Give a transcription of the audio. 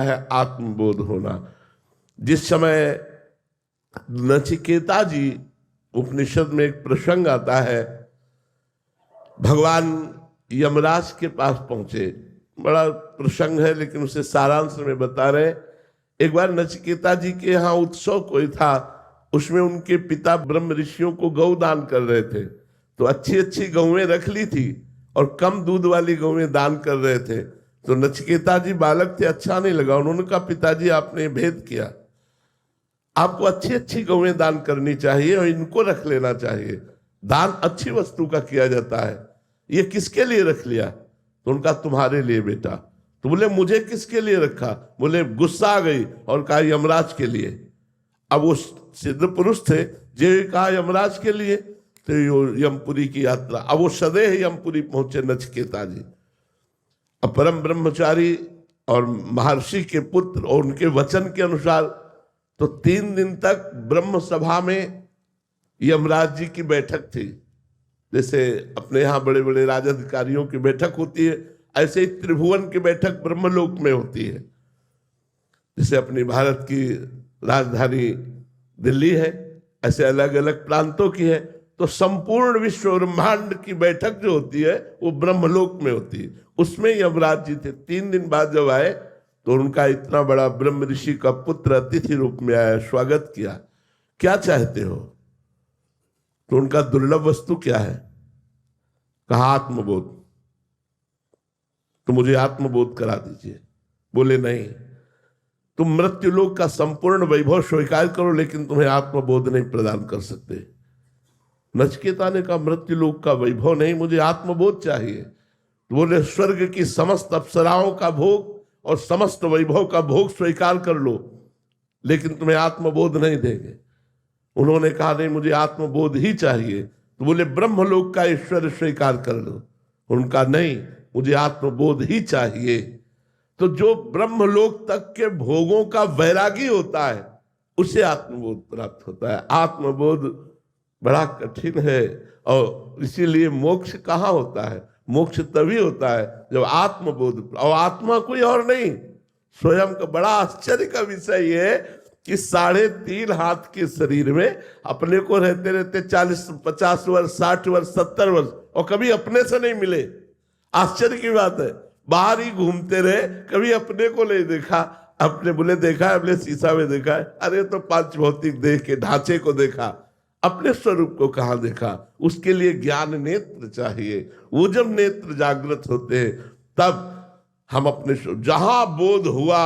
है आत्मबोध होना। जिस समय नचिकेता जी, उपनिषद में एक प्रसंग आता है, भगवान यमराज के पास पहुंचे, बड़ा प्रसंग है लेकिन उसे सारांश में बता रहे। एक बार नचिकेता जी के यहाँ उत्सव कोई था, उसमें उनके पिता ब्रह्म ऋषियों को गौ दान कर रहे थे, तो अच्छी अच्छी गौएं रख ली थी और कम दूध वाली गौएं दान कर रहे थे। तो नचिकेता जी बालक थे, अच्छा नहीं लगा, उन्होंने कहा पिताजी आपने भेद किया, आपको अच्छी अच्छी गौएं दान करनी चाहिए और इनको रख लेना चाहिए, दान अच्छी वस्तु का किया जाता है, ये किसके लिए रख लिया? तो उनका तुम्हारे लिए बेटा। तो बोले मुझे किसके लिए रखा? बोले गुस्सा आ गई और कहा यमराज के लिए। अब वो सिद्ध पुरुष थे, जे कहा यमराज के लिए, तो यमपुरी की यात्रा, अब वो सदैव यमपुरी पहुंचे नचिकेता जी। अब परम ब्रह्मचारी और महर्षि के पुत्र और उनके वचन के अनुसार तो 3 दिन तक ब्रह्म सभा में यमराज जी की बैठक थी। जैसे अपने यहाँ बड़े बड़े राजाधिकारियों की बैठक होती है, ऐसे ही त्रिभुवन की बैठक ब्रह्मलोक में होती है। जैसे अपनी भारत की राजधानी दिल्ली है, ऐसे अलग अलग प्रांतों की है, तो संपूर्ण विश्व ब्रह्मांड की बैठक जो होती है वो ब्रह्मलोक में होती है। उसमें यमराज जी थे। 3 दिन बाद जब आए तो उनका इतना बड़ा ब्रह्म ऋषि का पुत्र अतिथि रूप में आया, स्वागत किया। क्या चाहते हो? तो उनका दुर्लभ वस्तु क्या है? कहा आत्मबोध। तो मुझे आत्मबोध करा दीजिए। बोले नहीं, तुम मृत्युलोक का संपूर्ण वैभव स्वीकार करो लेकिन तुम्हें आत्मबोध नहीं प्रदान कर सकते। नचिकेता ने कहा मृत्युलोक का वैभव नहीं, मुझे आत्मबोध चाहिए। तो बोले स्वर्ग की समस्त अप्सराओं का भोग और समस्त वैभव का भोग स्वीकार कर लो लेकिन तुम्हें आत्मबोध नहीं देंगे। उन्होंने कहा नहीं, मुझे आत्मबोध ही चाहिए। तो बोले ब्रह्मलोक का ईश्वर स्वीकार कर लो। उनका नहीं, मुझे आत्मबोध ही चाहिए। तो जो ब्रह्मलोक तक के भोगों का वैरागी होता है उसे आत्मबोध प्राप्त होता है। आत्मबोध बड़ा कठिन है और इसीलिए मोक्ष कहाँ होता है? मोक्ष तभी होता है जब आत्मबोध, और आत्मा कोई और नहीं, स्वयं का। बड़ा आश्चर्य का विषय ये है कि 3.5 हाथ के शरीर में अपने को रहते रहते 40-50 वर्ष, 60 वर्ष, 70 वर्ष, और कभी अपने से नहीं मिले। आश्चर्य की बात है, बाहर ही घूमते रहे, कभी अपने को नहीं देखा। अपने बोले देखा है, अपने शीशा में देखा है, अरे तो 5 भौतिक देह के ढांचे को देखा, अपने स्वरूप को कहाँ देखा? उसके लिए ज्ञान नेत्र चाहिए। वो जब नेत्र जागृत होते हैं तब हम अपने जहां बोध हुआ